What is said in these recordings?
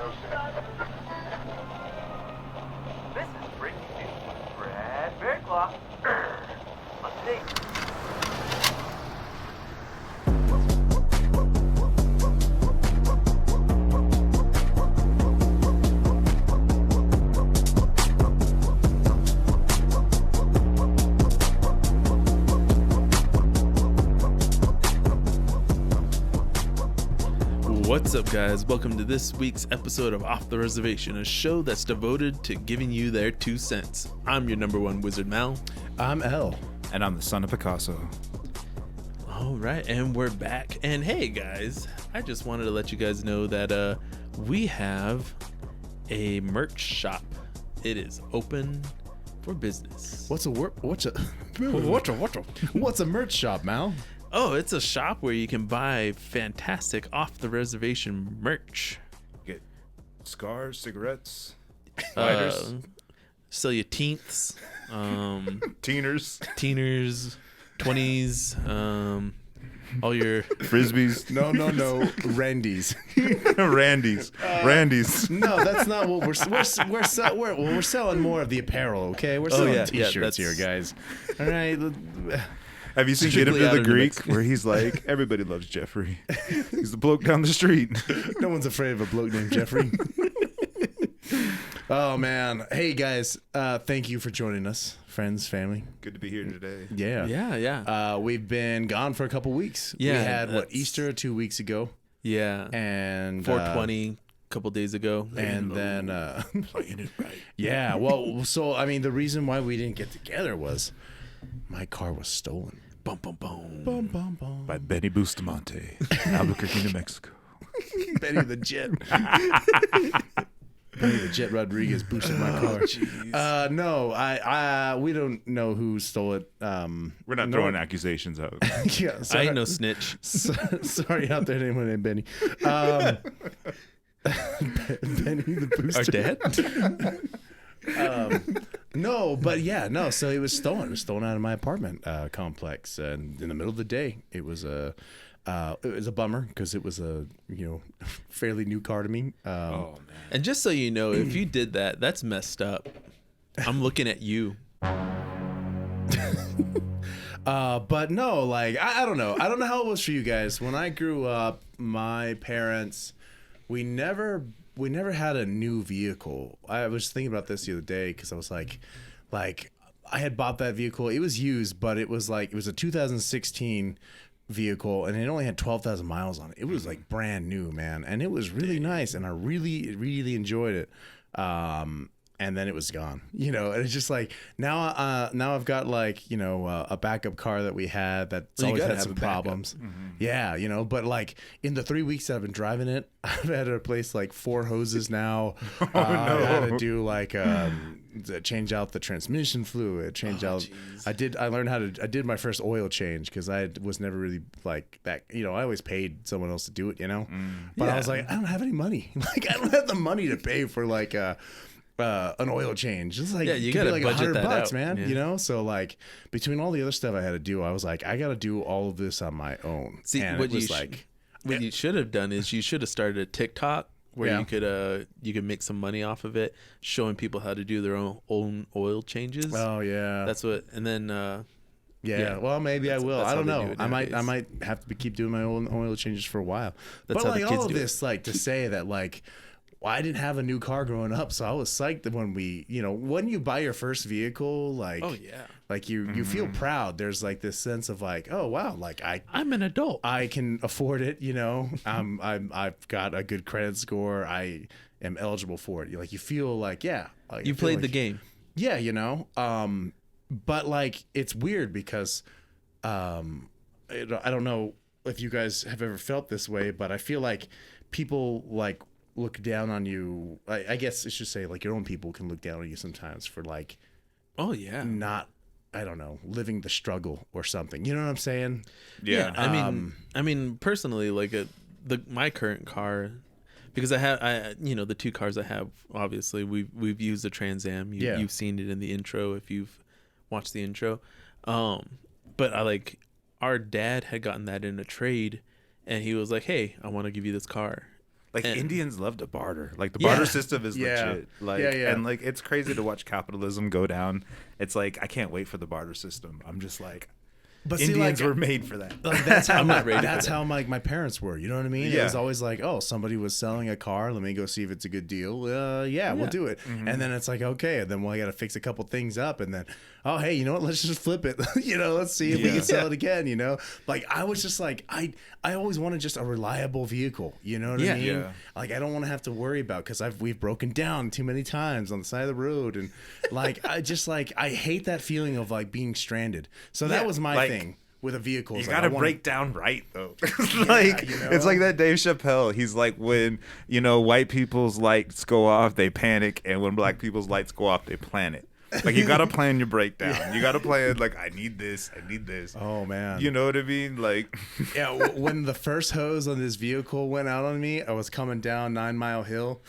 This is breaking news with Brad Bearclaw. On today. What's up, guys? Welcome to this week's episode of Off the Reservation, a show that's devoted to giving you their 2 cents. I'm your number one wizard, Mal. I'm L. And I'm the son of Picasso. All right, and we're back. And hey, guys, I just wanted to let you guys know that we have a merch shop. It is open for business. What's a merch shop, Mal? Oh, it's a shop where you can buy fantastic Off the Reservation merch. Get cigars, cigarettes, Uh, lighters, sell you teenths, teeners, 20s, all your frisbees. No. Randy's. Randy's. No, that's not what we're selling more of the apparel, okay? We're selling t-shirts here, guys. All right. Have you seen Get Him to the Greek, where he's like, everybody loves Jeffrey. He's the bloke down the street. No one's afraid of a bloke named Jeffrey. Oh, man. Hey, guys. Thank you for joining us, friends, family. Good to be here today. Yeah. We've been gone for a couple weeks. Yeah, we had, Easter 2 weeks ago. Yeah. And 420 a couple days ago. And then, Playing it right. yeah, well, so, I mean, the reason why we didn't get together was my car was stolen. Bum, bum, bum. Bum, bum, bum. By Benny Bustamante, Albuquerque, New Mexico. Benny the Jet. Benny the Jet Rodriguez boosted my car. No, we don't know who stole it. We're not throwing accusations out. Yeah, I ain't no snitch. Sorry out there to anyone named Benny. Benny the Booster. Are dead? No, but yeah, no. So it was stolen. It was stolen out of my apartment complex, and in the middle of the day, it was a bummer because it was a fairly new car to me. Oh man! And just so you know, if you did that, that's messed up. I'm looking at you. But no, like I don't know. I don't know how it was for you guys. When I grew up, my parents, we never had a new vehicle. I was thinking about this the other day because I was like I had bought that vehicle. It was used, but it was a 2016 vehicle, and it only had 12,000 miles on it. It was like brand new, man, and it was really nice, and I really, really enjoyed it. And then it was gone, and it's just like now I've got a backup car that we had that's always had some problems. Mm-hmm. Yeah, but like in the 3 weeks that I've been driving it, I've had to replace like 4 hoses now. No. I had to do change out the transmission fluid, I did my first oil change because I was never really like that. I always paid someone else to do it, but I was like, I don't have any money. Like I don't have the money to pay for an oil change. It's like you gotta like budget that $100, out, man. yeah. So like between all the other stuff I had to do, I was like, I got to do all of this on my own. See, and what it was what you should have done is you should have started a TikTok where you could make some money off of it, showing people how to do their own oil changes. Oh yeah, that's what. And then well, maybe I will. I don't know. I might have to keep doing my own oil changes for a while. That's but how the like kids all of do this, like to say that like. Well, I didn't have a new car growing up, so I was psyched that when when you buy your first vehicle, like, oh yeah, like you feel proud. There's like this sense of like, oh wow, like I'm an adult. I can afford it. I've got a good credit score. I am eligible for it. Like you feel like like, you played the game. Yeah, but like it's weird because I don't know if you guys have ever felt this way, but I feel like people like look down on you. I guess I should say like your own people can look down on you sometimes for like, oh yeah, not, I don't know, living the struggle or something. You know what I'm saying? Yeah. I mean, personally, like my current car, because I have the 2 cars I have. Obviously, we've used the Trans Am. You've seen it in the intro if you've watched the intro. But our dad had gotten that in a trade, and he was like, "Hey, I want to give you this car." Like And- Indians love to barter. Like the Yeah. barter system is Yeah. legit. Like Yeah. and like it's crazy to watch capitalism go down. It's like I can't wait for the barter system. I'm just like But Indians were made for that. Like that's how I'm not ready for that's that. how my parents were. You know what I mean? It Yeah. was always like, oh, somebody was selling a car. Let me go see if it's a good deal. Yeah, we'll do it. Mm-hmm. And then it's like, okay, and then I got to fix a couple things up, and then oh, hey, you know what? Let's just flip it. Let's see if we can sell it again. Like I was just like I always wanted just a reliable vehicle. You know what I mean? Yeah. Like I don't want to have to worry about because we've broken down too many times on the side of the road, and like I hate that feeling of like being stranded. So that was my like, thing. With a vehicle, You it's like, gotta I wanna- break down right though. Like you it's know? like that Dave Chappelle. He's like when white people's lights go off, they panic, and when black people's lights go off, they plan it. Like you gotta plan your breakdown. You gotta plan like I need this. Oh man, You know what I mean? Like yeah. When the first hose on this vehicle went out on me, I was coming down 9 Mile Hill,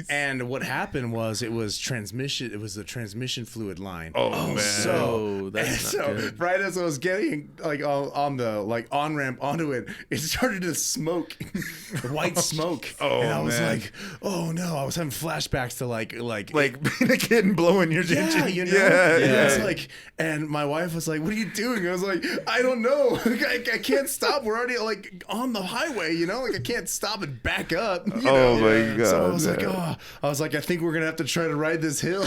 and what happened was it was transmission. It was the transmission fluid line. oh man. So that's not good. Right as I was getting like on the like on ramp onto it, it started to smoke, white smoke. Oh, and I was man. like, oh no! I was having flashbacks to like being a kid and blowing your yeah, engine. you know. Yeah. And it's like, and my wife was like, "What are you doing?" I was like, "I don't know. I can't stop. We're already like on the highway, Like I can't stop and back up." You Oh, know? my So I God, was like, man. I think we're gonna have to try to ride this hill,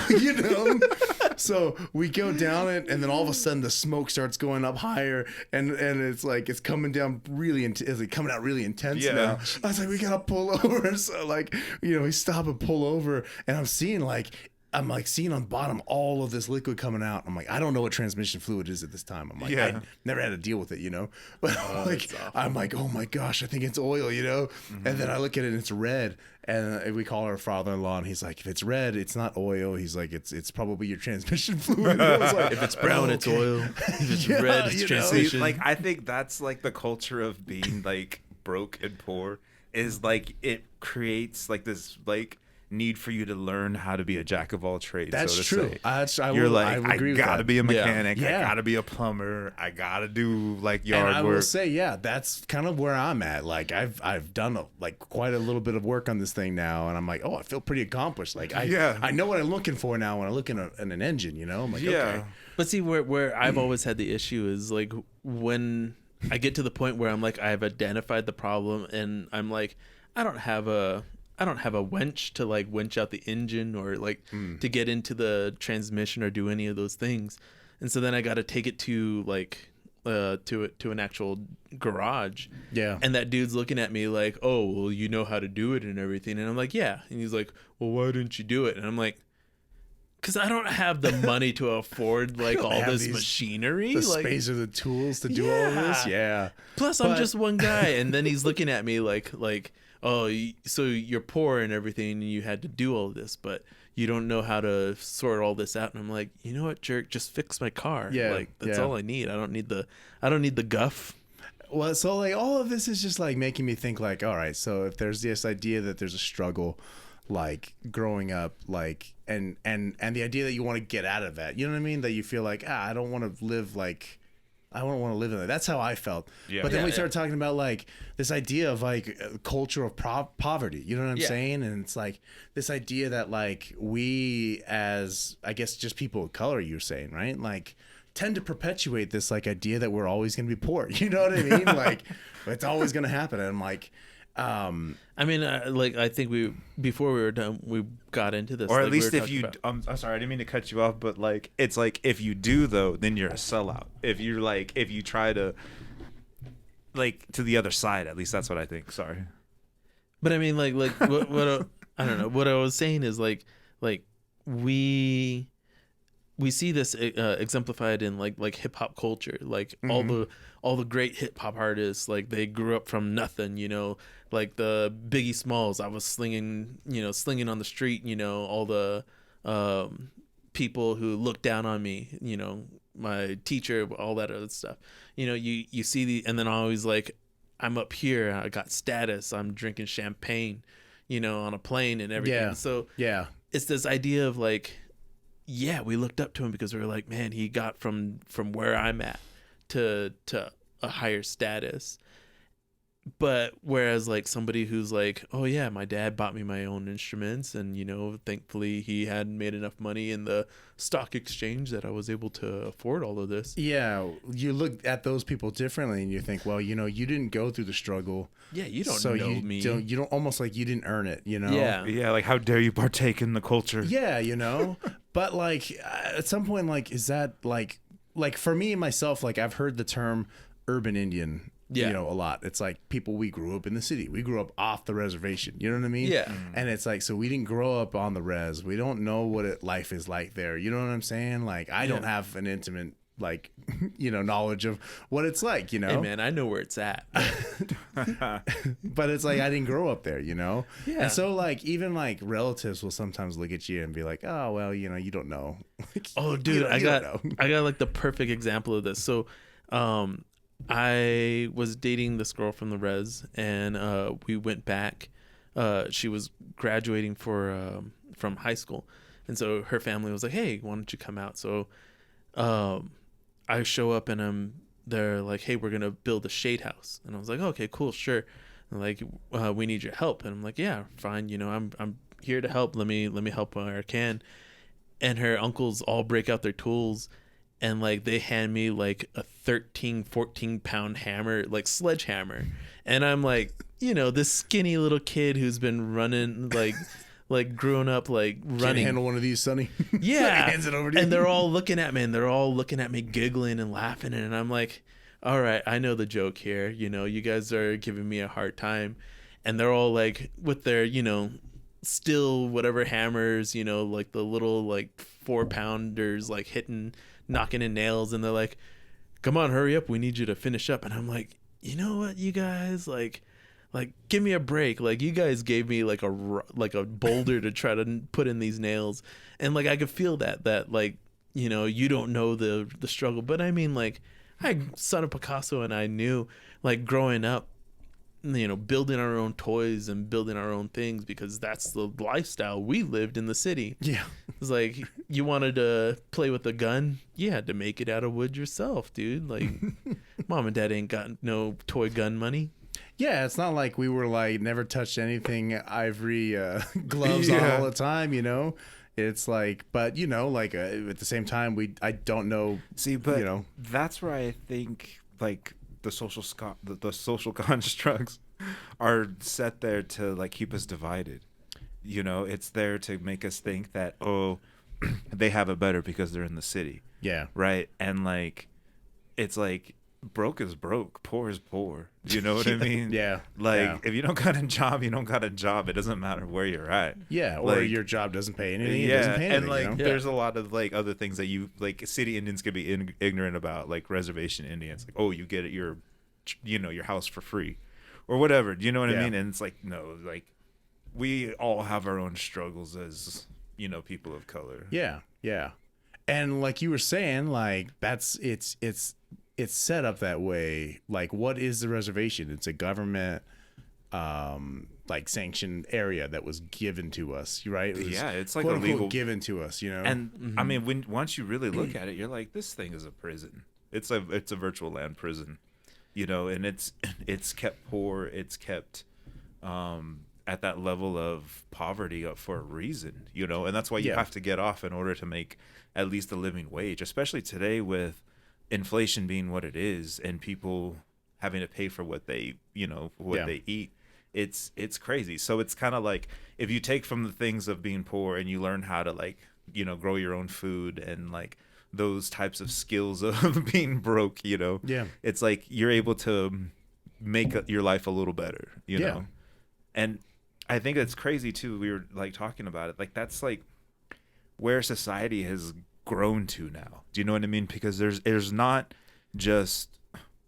So we go down it, and then all of a sudden the smoke starts going up higher, and it's like it's coming down really it's like coming out really intense Yeah. now. I was like, we gotta pull over. So like, we stop and pull over, and I'm seeing on bottom all of this liquid coming out. I'm like, I don't know what transmission fluid is at this time. I'm like, Yeah. I never had to deal with it, But I'm like, oh my gosh, I think it's oil, Mm-hmm. And then I look at it and it's red. And we call our father-in-law, and he's like, if it's red, it's not oil. He's like, it's probably your transmission fluid. And I was like, If it's brown, it's oil. If it's Yeah, red, it's you know. transmission. See, like I think that's like the culture of being like broke and poor is like it creates like this like need for you to learn how to be a jack of all trades. That's so to true. Say. I You're will- like, I would agree with gotta that. be a Yeah. mechanic. Yeah. I gotta be a plumber. I gotta do like yard And I work. will say, yeah, that's kind of where I'm at. Like I've done quite a little bit of work on this thing now, and I'm like, oh, I feel pretty accomplished. Like I know what I'm looking for now when I look in an engine. I'm like, okay. But see, where I've always had the issue is like when I get to the point where I'm like I've identified the problem, and I'm like I don't have a winch to like winch out the engine or like to get into the transmission or do any of those things, and so then I got to take it to like to an actual garage. Yeah. And that dude's looking at me like, oh, well, you know how to do it and everything, and I'm like, yeah, and he's like, well, why didn't you do it? And I'm like, because I don't have the money to afford like all have this these- machinery, The like, space or the tools to do all this. Yeah. plus I'm But- just one guy, and then he's looking at me like oh, so you're poor and everything, and you had to do all this, but you don't know how to sort all this out. And I'm like, you know what, jerk, just fix my car. Yeah, like that's yeah. all I need. I don't need the guff. Well, so like all of this is just like making me think like, all right, so if there's this idea that there's a struggle like growing up, like and the idea that you want to get out of that, you know what I mean? That you feel like, I don't want to live like I don't want to live in that. That's how I felt. Yeah. But then Yeah, we yeah. started talking about like this idea of like a culture of poverty. You know what I'm Yeah. saying? And it's like this idea that like we as I guess just people of color, you're saying, right? Like tend to perpetuate this like idea that we're always going to be poor. You know what I mean? Like it's always going to happen. And I'm like, I mean, like I think before we were done, we got into this, or at like, we least were if talking you, about- I'm sorry, I didn't mean to cut you off, but like, it's like if you do though, then you're a sellout. If you try to, like, to the other side, at least that's what I think. Sorry. But I mean, like what I don't know. What I was saying is like we see this exemplified in like hip hop culture. Like all the great hip hop artists, like they grew up from nothing. Like the Biggie Smalls. I was slinging on the street. All the people who looked down on me. My teacher, all that other stuff. You see and then always like, I'm up here. I got status. I'm drinking champagne, on a plane and everything. Yeah. So yeah, it's this idea of like, yeah, we looked up to him because we were like, man, he got from where I'm at to a higher status. But whereas like somebody who's like, oh yeah, my dad bought me my own instruments, and thankfully he had made enough money in the stock exchange that I was able to afford all of this. Yeah, you look at those people differently, and you think, well, you didn't go through the struggle. Yeah, you don't so know you me. You don't almost like you didn't earn it. Yeah. Yeah, like how dare you partake in the culture? Yeah. But like at some point, like, is that like for me myself, like I've heard the term urban Indian. Yeah. A lot. It's like people, we grew up in the city. We grew up off the reservation. You know what I mean? Yeah. And it's like, so we didn't grow up on the res. We don't know what life is like there. You know what I'm saying? Like, I don't have an intimate, like, knowledge of what it's like, Hey, man, I know where it's at. But it's like, I didn't grow up there, Yeah. And so, like, even, like, relatives will sometimes look at you and be like, oh, well, you don't know. Oh, dude, I got like the perfect example of this. So, I was dating this girl from the res, and we went back. She was graduating from high school, and so her family was like, "Hey, why don't you come out?" So, I show up, and they're like, "Hey, we're gonna build a shade house," and I was like, "Okay, cool, sure." And like, we need your help, and I'm like, "Yeah, fine. I'm here to help. Let me help where I can." And her uncles all break out their tools, and like they hand me like a 14 pound hammer, like sledgehammer, and I'm like, this skinny little kid who's been running like grown up, like running. Can't handle one of these, Sonny. Yeah. Hands it over to you. And they're all looking at me, giggling and laughing, and I'm like, all right, I know the joke here. You guys are giving me a hard time. And they're all like with their still whatever hammers, like the little like 4-pounders, like knocking in nails, and they're like, come on, hurry up, we need you to finish up. And I'm like, you know what, you guys, like give me a break. Like, you guys gave me like a boulder to try to put in these nails, and like I could feel that like you don't know the struggle. But I mean, like, son of Picasso, and I knew, like, growing up, building our own toys and building our own things, because that's the lifestyle we lived in the city. Yeah. It's like, you wanted to play with a gun, you had to make it out of wood yourself, dude. Like, mom and dad ain't got no toy gun money. Yeah, it's not like we were like never touched anything ivory gloves on all the time, It's like, but like at the same time, I don't know. See, but that's where I think like the social constructs are set there to like keep us divided. It's there to make us think that, oh, they have it better because they're in the city. Yeah. Right. And like, it's like, broke is broke, poor is poor. You know what I mean? Yeah. Like, if you don't got a job, you don't got a job. It doesn't matter where you're at. Yeah. Or like, your job doesn't pay anything. Yeah. It doesn't pay anything, and like, there's a lot of like other things that you like city Indians could be ignorant about, like reservation Indians. Like, oh, you get your house for free or whatever. Do you know what I mean? And it's like, no, like, we all have our own struggles as, people of color. Yeah. Yeah. And like you were saying, like, it's set up that way. Like, what is the reservation? It's a government like sanctioned area that was given to us, right? Yeah, it's like quote, a legal unquote, given to us, And I mean, once you really look at it, you're like, this thing is a prison. It's a virtual land prison, and it's kept poor. It's kept at that level of poverty for a reason, and that's why you have to get off in order to make at least a living wage, especially today with inflation being what it is and people having to pay for what they they eat. It's crazy. So it's kind of like, if you take from the things of being poor and you learn how to like grow your own food and like those types of skills of being broke, it's like you're able to make your life a little better, know. And I think that's crazy too. We were like talking about it, like that's like where society has grown to now. Do you know what I mean? Because there's not just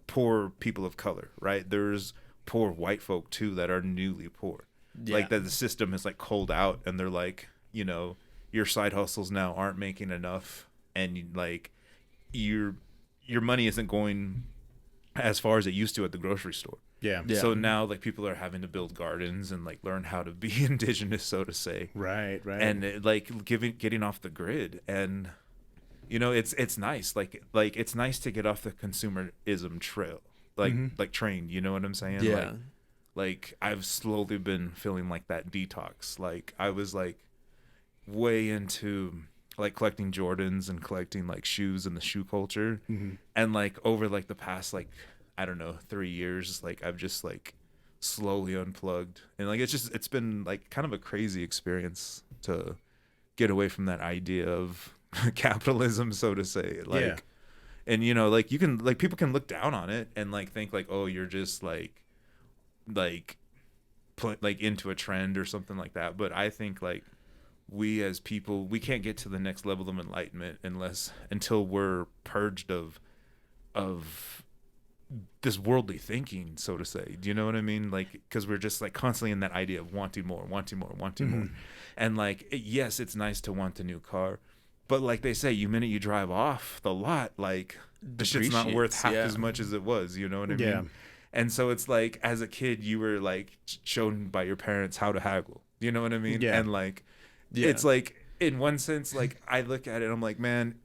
poor people of color, right? There's poor white folk too that are newly poor. Like that the system is like cold out, and they're like, your side hustles now aren't making enough, and like your money isn't going as far as it used to at the grocery store. Yeah. So now like people are having to build gardens and like learn how to be indigenous, so to say. Right. And like getting off the grid, and it's nice. Like it's nice to get off the consumerism trail. like trained, you know what I'm saying? Yeah. Like I've slowly been feeling like that detox. Like I was like way into like collecting Jordans and collecting like shoes and the shoe culture. And like over like the past like I don't know 3 years, like I've just like slowly unplugged, and like it's been like kind of a crazy experience to get away from that idea of capitalism, so to say. Like and you know, like you can like people can look down on it and like think like, oh, you're just like into a trend or something like that. But I think like we as people, we can't get to the next level of enlightenment until we're purged of this worldly thinking, so to say. Do you know what I mean? Like, because we're just like constantly in that idea of wanting more, more. And like, yes, it's nice to want a new car, but like they say, minute you drive off the lot, like the shit's not worth half as much as it was. You know what I mean? And so it's like, as a kid, you were like shown by your parents how to haggle. You know what I mean? And like, it's like, in one sense, like I look at it and I'm like, man,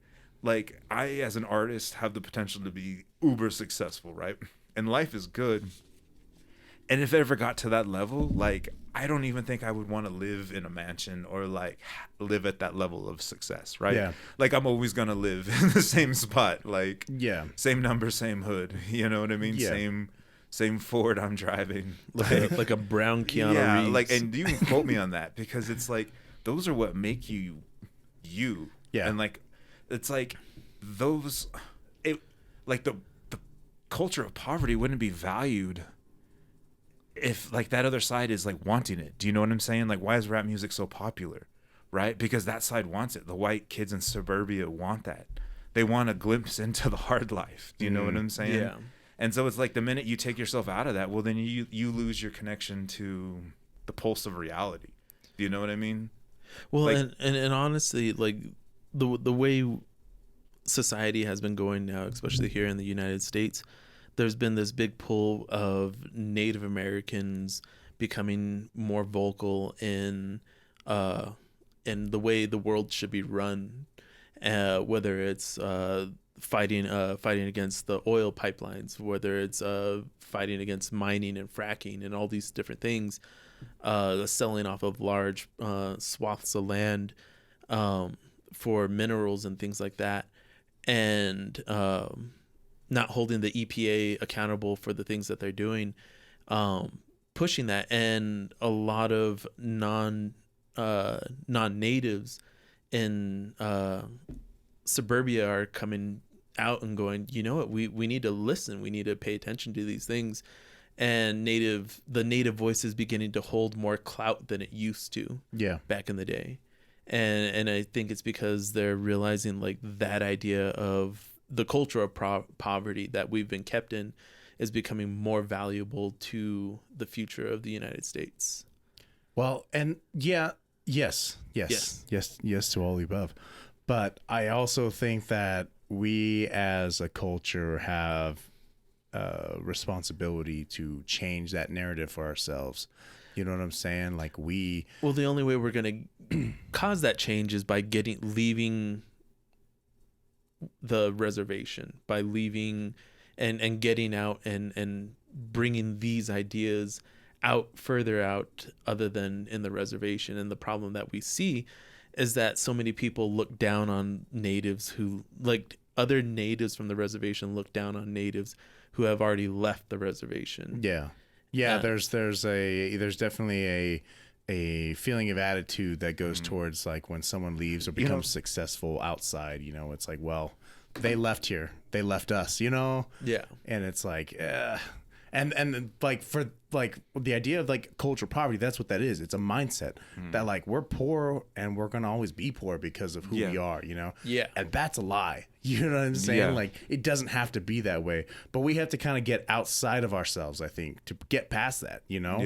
like I, as an artist, have the potential to be uber successful, right? And life is good. And if it ever got to that level, like I don't even think I would want to live in a mansion or like live at that level of success, right? Yeah. Like I'm always gonna live in the same spot, like same number, same hood. You know what I mean? Yeah. Same Ford I'm driving, like a brown Keanu Reeves. Like, and you can quote me on that, because it's like those are what make you. And like it's like those, like the culture of poverty wouldn't be valued if like that other side is like wanting it. Do you know what I'm saying? Like, why is rap music so popular? Right? Because that side wants it. The white kids in suburbia want that. They want a glimpse into the hard life. Do you know what I'm saying? Yeah. And so it's like the minute you take yourself out of that, well, then you lose your connection to the pulse of reality. Do you know what I mean? Well, like, and honestly, like the way society has been going now, especially here in the United States, there's been this big pull of Native Americans becoming more vocal in the way the world should be run, whether it's fighting against the oil pipelines, whether it's fighting against mining and fracking and all these different things, the selling off of large swaths of land for minerals and things like that, and not holding the EPA accountable for the things that they're doing, pushing that. And a lot of non-natives in suburbia are coming out and going, you know what, we need to listen, we need to pay attention to these things. And the native voice is beginning to hold more clout than it used to back in the day. And I think it's because they're realizing like that idea of the culture of poverty that we've been kept in is becoming more valuable to the future of the United States. Well, and yes to all the above. But I also think that we as a culture have responsibility to change that narrative for ourselves. You know what I'm saying? Like the only way we're going to cause that change is by leaving the reservation, by leaving and getting out and bringing these ideas further out other than in the reservation. And the problem that we see is that so many people look down on natives who, like, other natives from the reservation look down on natives who have already left the reservation. There's definitely a feeling of attitude that goes towards like when someone leaves or becomes successful outside, you know, it's like, well, they left here, they left us, you know? And it's like, and like for like the idea of like cultural poverty, that's what that is. It's a mindset that like we're poor and we're gonna always be poor because of who we are, you know? And that's a lie. You know what I'm saying? Like it doesn't have to be that way, but we have to kind of get outside of ourselves, I think, to get past that, you know?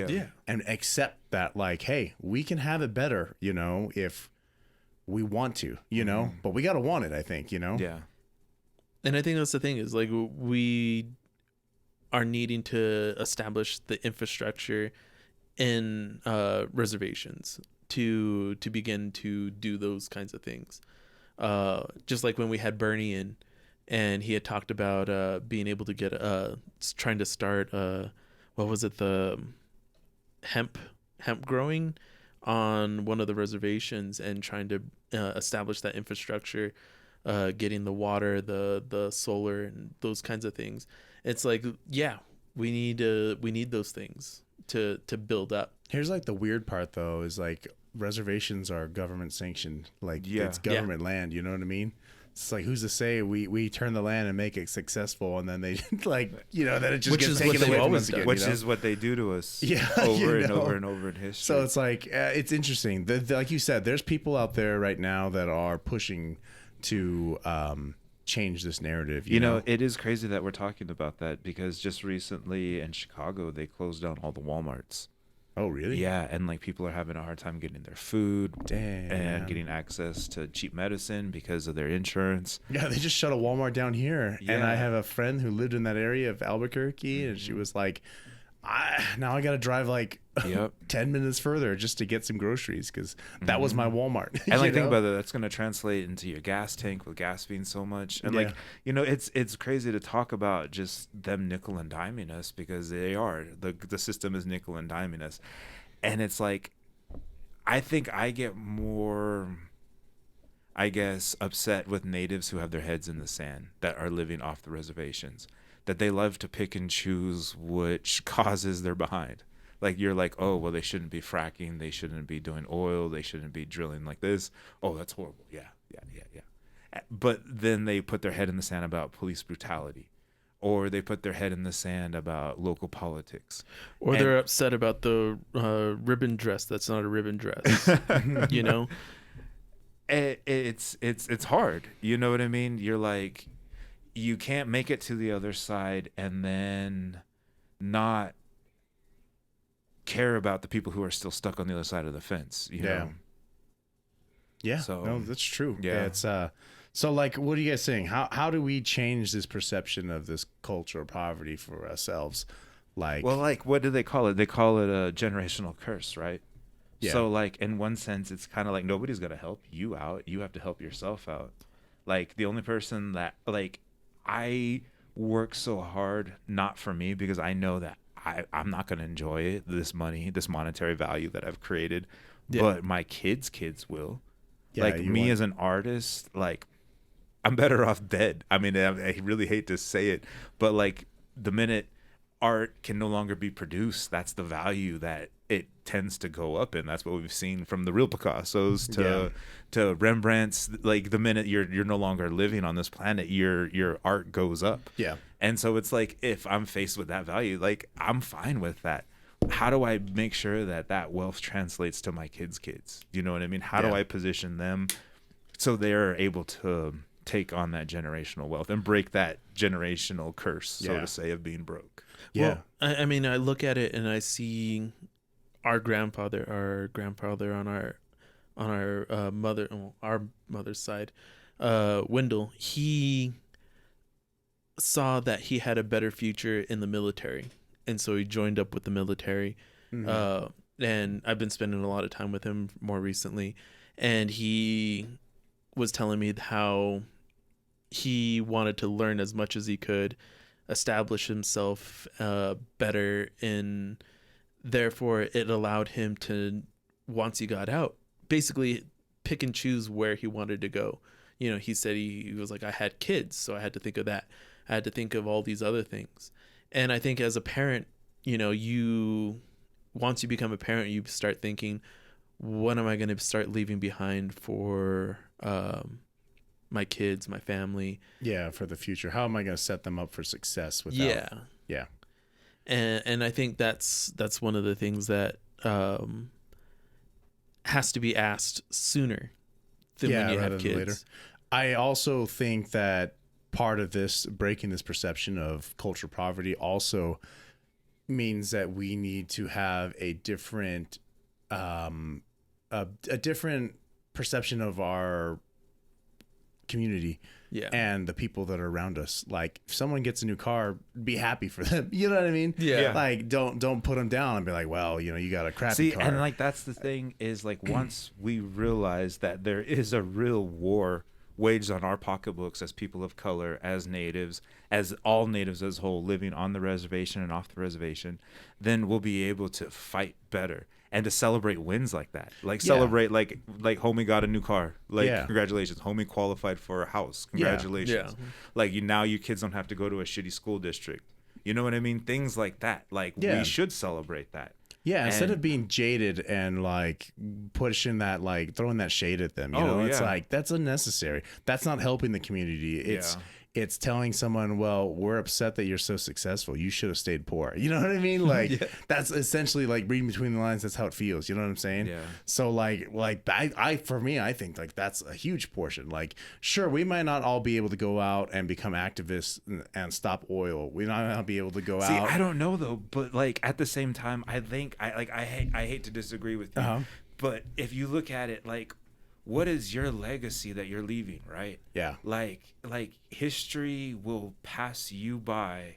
And accept that like, hey, we can have it better, you know, if we want to, you know, but we got to want it, I think, you know? And I think that's the thing is like we are needing to establish the infrastructure in reservations to begin to do those kinds of things. Just like when we had Bernie in, and he had talked about being able to get trying to start what was it, the hemp growing on one of the reservations, and trying to establish that infrastructure, getting the water, the solar, and those kinds of things. It's like, yeah, we need those things to build up. Here's like the weird part though, is like reservations are government sanctioned. Like it's government land, you know what I mean? It's like, who's to say we turn the land and make it successful, and then they like, you know, then it just gets taken away from us again. Which is what they do to us over and over and over in history. So it's like, it's interesting. Like you said, there's people out there right now that are pushing to change this narrative. You know, it is crazy that we're talking about that, because just recently in Chicago, they closed down all the Walmarts. Oh, really? Yeah, and like people are having a hard time getting their food. Damn. And getting access to cheap medicine because of their insurance. Yeah, they just shut a Walmart down here. Yeah. And I have a friend who lived in that area of Albuquerque, and she was like, now I got to drive like 10 minutes further just to get some groceries, because that was my Walmart. And like, think about that. That's going to translate into your gas tank, with gas being so much. And like, you know, it's crazy to talk about just them nickel and diming us, because they are. The system is nickel and diming us. And it's like, I think I get more, I guess, upset with natives who have their heads in the sand, that are living off the reservations, that they love to pick and choose which causes they're behind. Like, you're like, oh, well, they shouldn't be fracking, they shouldn't be doing oil, they shouldn't be drilling like this. Oh, that's horrible. Yeah. But then they put their head in the sand about police brutality, or they put their head in the sand about local politics, or they're upset about the ribbon dress that's not a ribbon dress. You know, it's hard. You know what I mean? You're like, you can't make it to the other side and then not care about the people who are still stuck on the other side of the fence, you know? Yeah. So, no, that's true. Yeah. It's so like, what are you guys saying? How do we change this perception of this culture of poverty for ourselves? Like, well, like, what do they call it? They call it a generational curse, right? Yeah. So like, in one sense, it's kind of like, nobody's going to help you out. You have to help yourself out. Like, the only person that, like, I work so hard, not for me, because I know that I'm not going to enjoy it, this money, this monetary value that I've created, but my kids will. Like, me as an artist, like, I'm better off dead. I mean, I really hate to say it, but like, the minute art can no longer be produced, that's the value that it tends to go up in. That's what we've seen from the real Picassos to Rembrandts. Like, the minute you're no longer living on this planet, your art goes up. Yeah. And so it's like, if I'm faced with that value, like, I'm fine with that. How do I make sure that wealth translates to my kids' kids? You know what I mean? How do I position them so they're able to take on that generational wealth and break that generational curse, so to say, of being broke? Yeah. Well, I mean, I look at it and I see our grandfather on our mother's side, Wendell. He saw that he had a better future in the military, and so he joined up with the military. And I've been spending a lot of time with him more recently, and he was telling me how he wanted to learn as much as he could, establish himself better, and therefore it allowed him to, once he got out, basically pick and choose where he wanted to go. You know, he said he was like, I had kids, so I had to think of that. I had to think of all these other things. And I think as a parent, you know, once you become a parent, you start thinking, what am I going to start leaving behind for my kids, my family? Yeah, for the future. How am I going to set them up for success without? Yeah. And I think that's one of the things that has to be asked sooner than when you have kids. Later. I also think that part of this, breaking this perception of cultural poverty, also means that we need to have a different different perception of our community and the people that are around us. Like, if someone gets a new car, be happy for them. You know what I mean? Yeah. Like, don't put them down and be like, well, you know, you got a crappy car. And like, that's the thing, is like, once we realize that there is a real war waged on our pocketbooks as people of color, as natives, as all natives as a whole, living on the reservation and off the reservation, then we'll be able to fight better and to celebrate wins like that. Like celebrate like homie got a new car. Like congratulations, homie qualified for a house. Congratulations. Yeah. Like now you kids don't have to go to a shitty school district. You know what I mean? Things like that. Like we should celebrate that. Yeah, instead of being jaded and like pushing that, like throwing that shade at them, you know, it's like that's unnecessary. That's not helping the community. It's telling someone, well, we're upset that you're so successful. You should have stayed poor. You know what I mean? Like that's essentially like reading between the lines. That's how it feels. You know what I'm saying? Yeah. So like for me, I think like that's a huge portion. Like, sure, we might not all be able to go out and become activists and stop oil. We might not be able to go out. See, I don't know though, but like at the same time, I think I hate to disagree with you, but if you look at it like, what is your legacy that you're leaving, right? Yeah. Like history will pass you by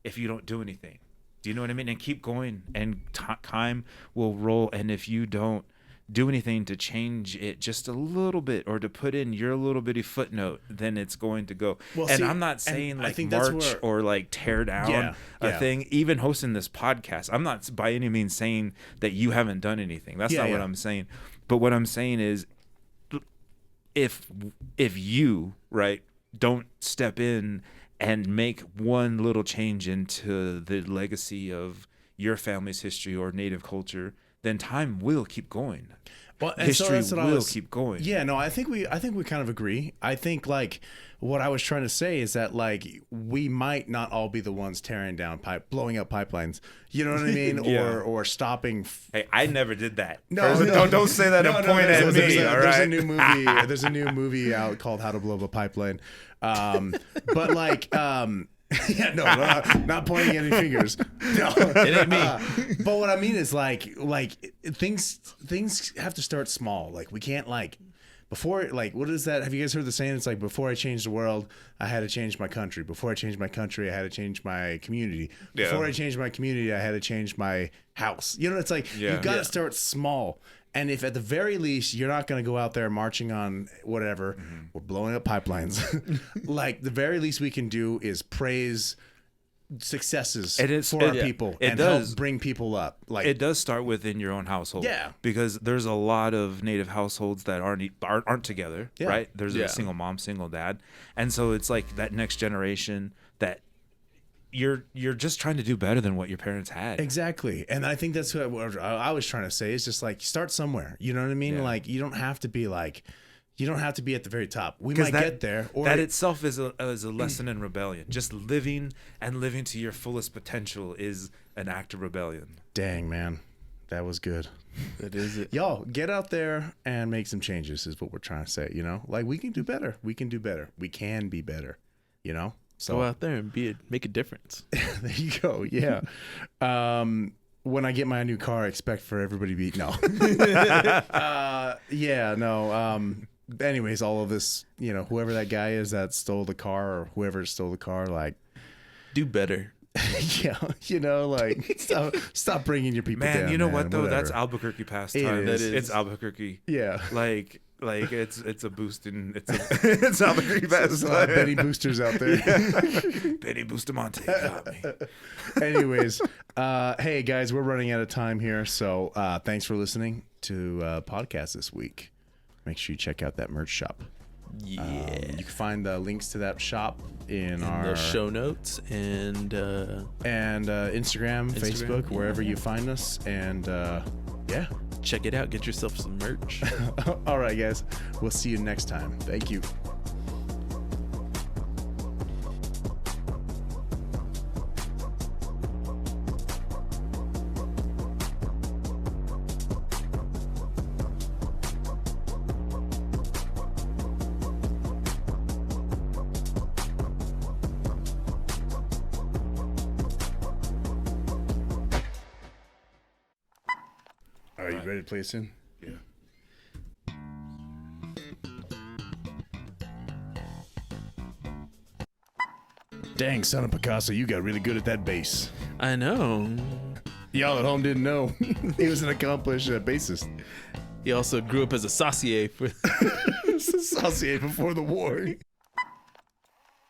if you don't do anything. Do you know what I mean? And keep going, and time will roll. And if you don't do anything to change it just a little bit or to put in your little bitty footnote, then it's going to go. Well, and see, I'm not saying like march or like tear down a thing. Even hosting this podcast, I'm not by any means saying that you haven't done anything. That's not what I'm saying. But what I'm saying is, if you don't step in and make one little change into the legacy of your family's history or native culture, then time will keep going. Well, history will keep going. Yeah, no, I think we kind of agree. I think like what I was trying to say is that like we might not all be the ones tearing down blowing up pipelines. You know what I mean? Or stopping. Hey, I never did that. No, don't say that and point at me. All right. There's a new movie out called How to Blow Up a Pipeline. But like. Yeah, no, not pointing any fingers. No, it ain't me. But what I mean is like things have to start small. Like we can't like before, like what is that? Have you guys heard the saying? It's like before I changed the world, I had to change my country. Before I changed my country, I had to change my community. Before I changed my community, I had to change my house. You know, it's like you got to start small. And if at the very least you're not going to go out there marching on whatever or blowing up pipelines, like the very least we can do is praise successes for our people and help bring people up. Like it does start within your own household. Yeah, because there's a lot of native households that aren't together. Yeah. Right? There's a single mom, single dad, and so it's like that next generation that. You're just trying to do better than what your parents had. Exactly. And I think that's what I was trying to say. It's just like start somewhere. You know what I mean? Yeah. Like you don't have to be at the very top. We might get there. Or that itself is a lesson in rebellion. Just living to your fullest potential is an act of rebellion. Dang, man. That was good. That is it. Y'all get out there and make some changes is what we're trying to say. You know, like we can do better. We can do better. We can be better, you know? So go out there and make a difference. There you go. Yeah. When I get my new car, I expect for everybody to be anyways, all of this, you know, whoever that guy is that stole the car or whoever stole the car, like do better. Yeah, you know, like stop bringing your people down. Man, you know what though? Whatever. That's Albuquerque pastime. It's Albuquerque. Yeah. Like it's a boost in it's Albuquerque pastime. There's a lot of Betty Boosters out there. Yeah. Betty Bustamante got me. Anyways, hey guys, we're running out of time here, so thanks for listening to podcast this week. Make sure you check out that merch shop. Yeah, you can find the links to that shop in our show notes and Instagram, Facebook, wherever you find us, and check it out. Get yourself some merch. All right, guys, we'll see you next time. Thank you. Are you ready to play this in? Yeah. Dang, son of Picasso, you got really good at that bass. I know. Y'all at home didn't know. He was an accomplished bassist. He also grew up as a saucier. associate before the war.